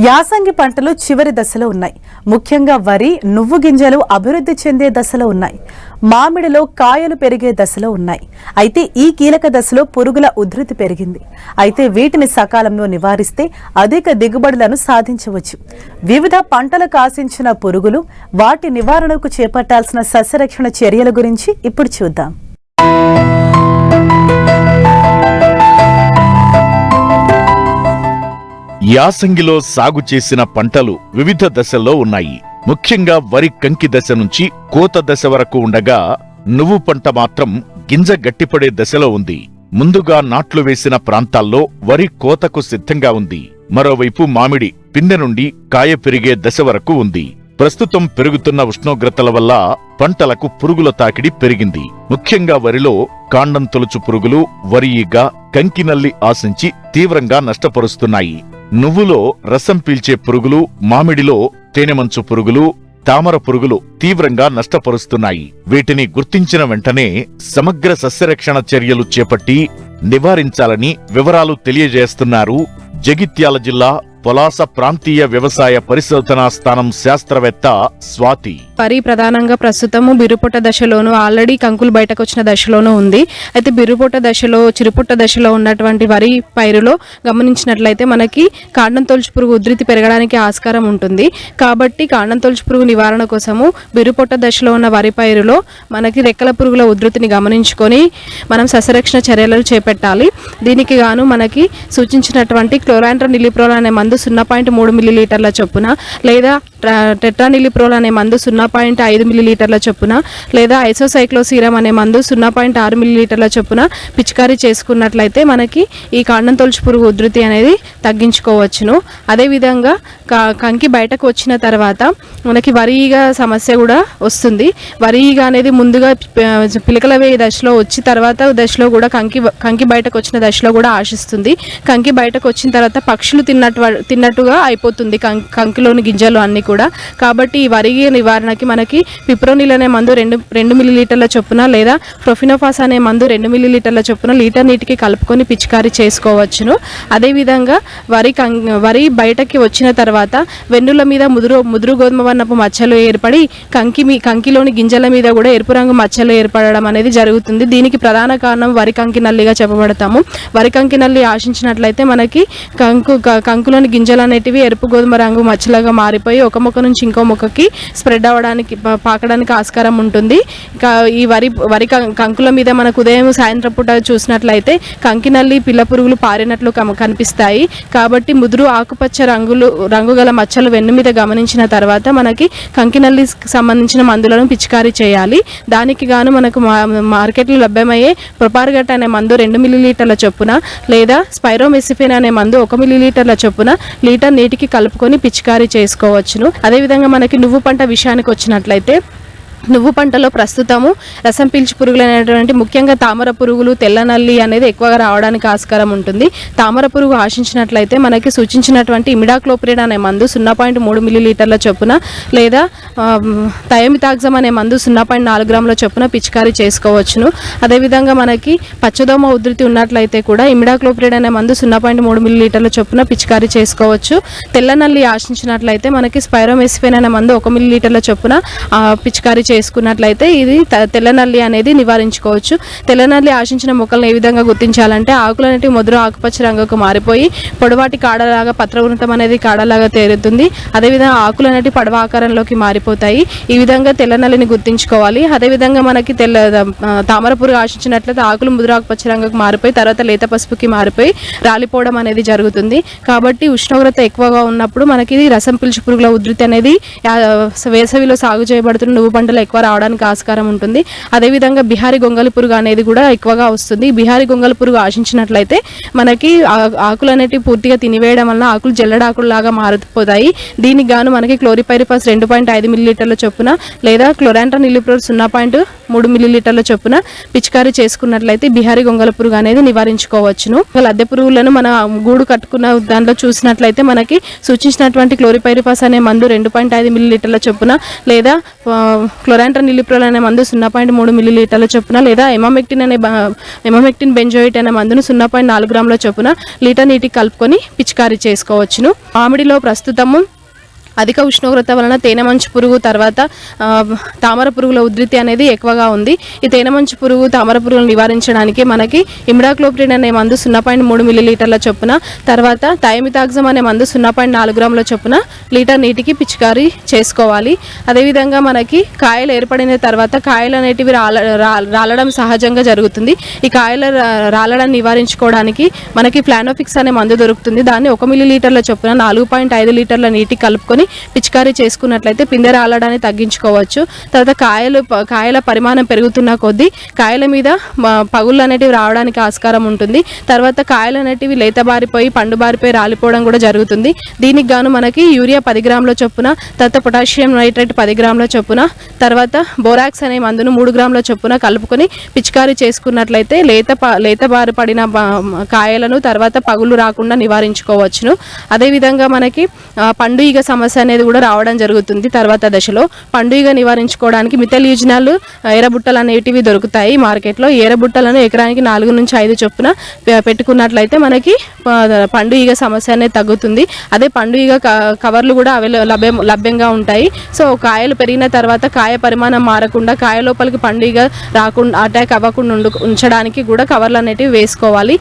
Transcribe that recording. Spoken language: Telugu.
యాసంగి పంటలు చివరి దశలో ఉన్నాయి. ముఖ్యంగా వరి, నువ్వు గింజలు అభివృద్ధి చెందే దశలో ఉన్నాయి. మామిడిలో కాయలు పెరిగే దశలో ఉన్నాయి. అయితే ఈ కీలక దశలో పురుగుల ఉధృతి పెరిగింది. అయితే వీటిని సకాలంలో నివారిస్తే అధిక దిగుబడులను సాధించవచ్చు. వివిధ పంటలకు ఆశించిన పురుగులు, వాటి నివారణకు చేపట్టాల్సిన సస్యరక్షణ చర్యల గురించి ఇప్పుడు చూద్దాం. యాసంగిలో సాగు చేసిన పంటలు వివిధ దశల్లో ఉన్నాయి. ముఖ్యంగా వరి కంకి దశ నుంచి కోత దశ వరకు ఉండగా, నువ్వు పంట మాత్రం గింజ గట్టిపడే దశలో ఉంది. ముందుగా నాట్లు వేసిన ప్రాంతాల్లో వరి కోతకు సిద్ధంగా ఉంది. మరోవైపు మామిడి పిందె నుండి కాయ పెరిగే దశ వరకు ఉంది. ప్రస్తుతం పెరుగుతున్న ఉష్ణోగ్రతల వల్ల పంటలకు పురుగుల తాకిడి పెరిగింది. ముఖ్యంగా వరిలో కాండం తొలుచు పురుగులు, వరి ఈగ, కంకినల్లి ఆశించి తీవ్రంగా నష్టపరుస్తున్నాయి. నువ్వులో రసం పీల్చే పురుగులు, మామిడిలో తేనెమంచు పురుగులు, తామర పురుగులు తీవ్రంగా నష్టపరుస్తున్నాయి. వీటిని గుర్తించిన వెంటనే సమగ్ర సస్యరక్షణ చర్యలు చేపట్టి నివారించాలని వివరాలు తెలియజేస్తున్నారు జగిత్యాల జిల్లా పొలాస ప్రాంతీయ వ్యవసాయ పరిశోధనా స్థానం శాస్త్రవేత్త స్వాతి. వరి ప్రధానంగా ప్రస్తుతము బిరుపుట్ట దశలోను, ఆల్రెడీ కంకులు బయటకు వచ్చిన దశలోనూ ఉంది. అయితే బిరుపుట్ట దశలో, చిరుపుట్ట దశలో ఉన్నటువంటి వరి పైరులో గమనించినట్లయితే మనకి కాండం తొలుచు పురుగు ఉధృతి పెరగడానికి ఆస్కారం ఉంటుంది. కాబట్టి కాండం తొలుచు పురుగు నివారణ కోసము బిరుపుట్ట దశలో ఉన్న వరి పైరులో మనకి రెక్కల పురుగుల ఉధృతిని గమనించుకొని మనం సస్యరక్షణ చర్యలు చేపట్టాలి. దీనికి గాను మనకి సూచించినటువంటి క్లోరాంట్రనిలిప్రోల్ అనే మందు 0.3 మిల్లీలీటర్ల చొప్పున, లేదా టెట్రానిలిప్రోల్ అనే మందు 0.5 మిల్లీలీటర్ల చొప్పున, లేదా ఐసోసైక్లోసీరం అనే మందు 0.6 మిల్లీలీటర్ల చొప్పున పిచికారీ చేసుకున్నట్లయితే మనకి ఈ కాండం తొలుచు పురుగు ఉధృతి అనేది తగ్గించుకోవచ్చును. అదేవిధంగా కంకి బయటకు వచ్చిన తర్వాత మనకి వరిగా సమస్య కూడా వస్తుంది. వరిగా అనేది ముందుగా పిలకల వేయి దశలో వచ్చి తర్వాత దశలో కూడా కంకి బయటకు వచ్చిన దశలో కూడా ఆశిస్తుంది. కంకి బయటకు వచ్చిన తర్వాత పక్షులు తిన్నట్టుగా అయిపోతుంది కంకిలోని గింజలు అన్ని కూడా. కాబట్టి ఈ వరి నివారణకి మనకి పిప్రోనిల్ అనే మందు 2 మిల్లీలీటర్ల చొప్పున, లేదా ప్రొఫినోఫాస్ అనే మందు 2 మిల్లీలీటర్ల చొప్పున లీటర్ నీటికి కలుపుకొని పిచికారీ చేసుకోవచ్చును. అదేవిధంగా వరి బయటకి వచ్చిన తర్వాత వెన్నుల మీద ముదురు గోధుమ వర్ణపు మచ్చలు ఏర్పడి కంకిలోని గింజల మీద కూడా ఎరుపు రంగు మచ్చలు ఏర్పడడం అనేది జరుగుతుంది. దీనికి ప్రధాన కారణం వరి కంకి నల్లిగా చెప్పబడతాము. వరి కంకి నల్లి ఆశించినట్లయితే మనకి కంకులోని గింజలు అనేటివి ఎరుపు గోధుమ రంగు మచ్చలుగా మారిపోయి ఒక మొక్క నుంచి ఇంకో మొక్కకి స్ప్రెడ్ అవ్వడానికి, పాకడానికి ఆస్కారం ఉంటుంది. ఈ వరి కంకుల మీద మనకు ఉదయం సాయంత్రం పూట చూసినట్లయితే కంకి నల్లి పిల్ల పురుగులు పారినట్లు కనిపిస్తాయి. కాబట్టి ముదురు ఆకుపచ్చ రంగు గల మచ్చలు వెన్ను మీద గమనించిన తర్వాత మనకి కంకి నల్లికి సంబంధించిన మందులను పిచికారీ చేయాలి. దానికి గాను మనకు మార్కెట్లో లభ్యమయ్యే ప్రొపార్గట్ అనే మందు 2 మిల్లీలీటర్ల చొప్పున, లేదా స్పైరోమెసిఫిన్ అనే మందు 1 మిల్లీలీటర్ల చొప్పున లీటర్ నీటికి కలుపుకొని పిచికారీ చేసుకోవచ్చును. అదేవిధంగా మనకి నువ్వు పంట విషయానికి వచ్చినట్లయితే, నువ్వు పంటలో ప్రస్తుతము రసం పీల్చి పురుగులు అనేటువంటి ముఖ్యంగా తామర పురుగులు, తెల్ల నల్లి అనేది ఎక్కువగా రావడానికి ఆస్కారం ఉంటుంది. తామర పురుగు ఆశించినట్లయితే మనకి సూచించినటువంటి ఇమిడాక్లోప్రిడ్ అనే మందు 0.3 మిల్లీలీటర్ల చొప్పున, లేదా థయోమితాగ్జమ్ అనే మందు 0.4 గ్రాముల చొప్పున పిచికారీ చేసుకోవచ్చును. అదేవిధంగా మనకి పచ్చదోమ ఉధృతి ఉన్నట్లయితే కూడా ఇమిడాక్లోప్రిడ్ అనే మందు 0.3 మిల్లీలీటర్ల చొప్పున పిచికారీ చేసుకోవచ్చు. తెల్ల నల్లి ఆశించినట్లయితే మనకి స్పైరోమెసిఫిన్ అనే మందు 1 మిల్లీలీటర్ల చొప్పున పిచికారీ చేసుకున్నట్లయితే ఇది తెల్ల నల్లి అనేది నివారించుకోవచ్చు. తెల్ల నల్లి ఆశించిన మొక్కలను ఏ విధంగా గుర్తించాలంటే, ఆకులు అనేవి ముదురు ఆకుపచ్చ రంగుకు మారిపోయి పొడవాటి కాడలాగా, పత్రవృతం అనేది కాడలాగా తేరుతుంది. అదేవిధంగా ఆకులు అనేవి పడవ ఆకారంలోకి మారిపోతాయి. ఈ విధంగా తెల్ల నల్లిని గుర్తించుకోవాలి. అదేవిధంగా మనకి తామర పురుగు ఆశించినట్లయితే ఆకులు ముదురు ఆకుపచ్చ రంగుకు మారిపోయి తర్వాత లేత పసుపుకి మారిపోయి రాలిపోవడం అనేది జరుగుతుంది. కాబట్టి ఉష్ణోగ్రత ఎక్కువగా ఉన్నప్పుడు మనకి రసం పీల్చు పురుగుల ఉధృతి అనేది వేసవిలో సాగు చేయబడుతున్న నువ్వు పంటలు ఎక్కువ రావడానికి ఆస్కారం ఉంటుంది. అదేవిధంగా బిహారీ గొంగలి పురుగు అనేది కూడా ఎక్కువగా వస్తుంది. బిహారీ గొంగలి పురుగు ఆశించినట్లయితే మనకి ఆకులు అనేటివి పూర్తిగా తినివేయడం వల్ల ఆకులు జల్లడాకుల్లాగా మారిపోతాయి. దీనికి గాను మనకి క్లోరిపైరిఫాస్ 2.5 మిల్లీలీటర్ల చొప్పున, లేదా క్లోరాంట్రనిలిప్రోల్ 3 మిల్లీలీటర్ల చొప్పున పిచికారీ చేసుకున్నట్లయితే బిహారీ గొంగళ పురుగు అనేది నివారించుకోవచ్చును. లద్దె పురుగులను మన గూడు కట్టుకున్న దాంట్లో చూసినట్లయితే మనకి సూచించినటువంటి క్లోరిపైరిఫాస్ అనే మందు 2.5 మిల్లీలీటర్ల చొప్పున లేదా క్లోరాంట్రన్ నిలిప్రోల్ అనే మందు 0.3 మిల్లీలీటర్ల చొప్పున లేదా ఎమామెక్టిన్ బెంజోయిట్ అనే మందును 0.4 గ్రాముల చొప్పున లీటర్ నీటికి కలుపుకొని పిచికారీ చేసుకోవచ్చును. మామిడిలో ప్రస్తుతము అధిక ఉష్ణోగ్రత వలన తేనె మంచు పురుగు తర్వాత తామర పురుగుల ఉధృతి అనేది ఎక్కువగా ఉంది. ఈ తేనె మంచు పురుగు తామర పురుగులను నివారించడానికి మనకి ఇమిడాక్లోప్రిడ్ అనే మందు 0.3 మిల్లీలీటర్ల చొప్పున తర్వాత థైమితాగ్జమ్ అనే మందు 0.4 గ్రాముల చొప్పున లీటర్ నీటికి పిచికారీ చేసుకోవాలి. అదేవిధంగా మనకి కాయలు ఏర్పడిన తర్వాత కాయలు అనేటివి రాలడం సహజంగా జరుగుతుంది. ఈ కాయల రాలడం నివారించుకోవడానికి మనకి ఫ్లానోఫిక్స్ అనే మందు దొరుకుతుంది. దాన్ని 1 మిల్లీలీటర్ల చొప్పున 4.5 లీటర్ల నీటికి కలుపుకొని పిచికారీ చేసుకున్నట్లయితే పిందె రాలడాన్ని తగ్గించుకోవచ్చు. తర్వాత కాయల పరిమాణం పెరుగుతున్న కొద్దీ కాయల మీద పగుళ్ళు అనేటివి రావడానికి ఆస్కారం ఉంటుంది. తర్వాత కాయలు అనేటివి లేతబారిపోయి పండుబారిపోయి రాలిపోవడం కూడా జరుగుతుంది. దీనికి గాను మనకి యూరియా 10 గ్రాముల చొప్పున తర్వాత పొటాషియం నైట్రేట్ 10 గ్రాముల చొప్పున తర్వాత బోరాక్స్ అనే మందును 3 గ్రాముల చొప్పున కలుపుకొని పిచికారీ చేసుకున్నట్లయితే లేతబారి పడిన కాయలను తర్వాత పగులు రాకుండా నివారించుకోవచ్చును. అదేవిధంగా మనకి పండుగ సమస్య అనేది కూడా రావడం జరుగుతుంది. తర్వాత దశలో పండుగ నివారించుకోవడానికి మిథైల్యూజినాల్ ఎర్రబుట్టలు అనేటివి దొరుకుతాయి మార్కెట్లో. ఎర్రబుట్టలను ఎకరానికి 4 నుంచి 5 చొప్పున పెట్టుకున్నట్లయితే మనకి పండుగ సమస్య అనేది తగ్గుతుంది. అదే పండుగ కవర్లు కూడా లభ్యంగా ఉంటాయి. సో కాయలు పెరిగిన తర్వాత కాయ పరిమాణం మారకుండా కాయ లోపలికి పండుగ రాకుండా అటాక్ అవ్వకుండా ఉంచడానికి కూడా కవర్లు అనేటివి వేసుకోవాలి.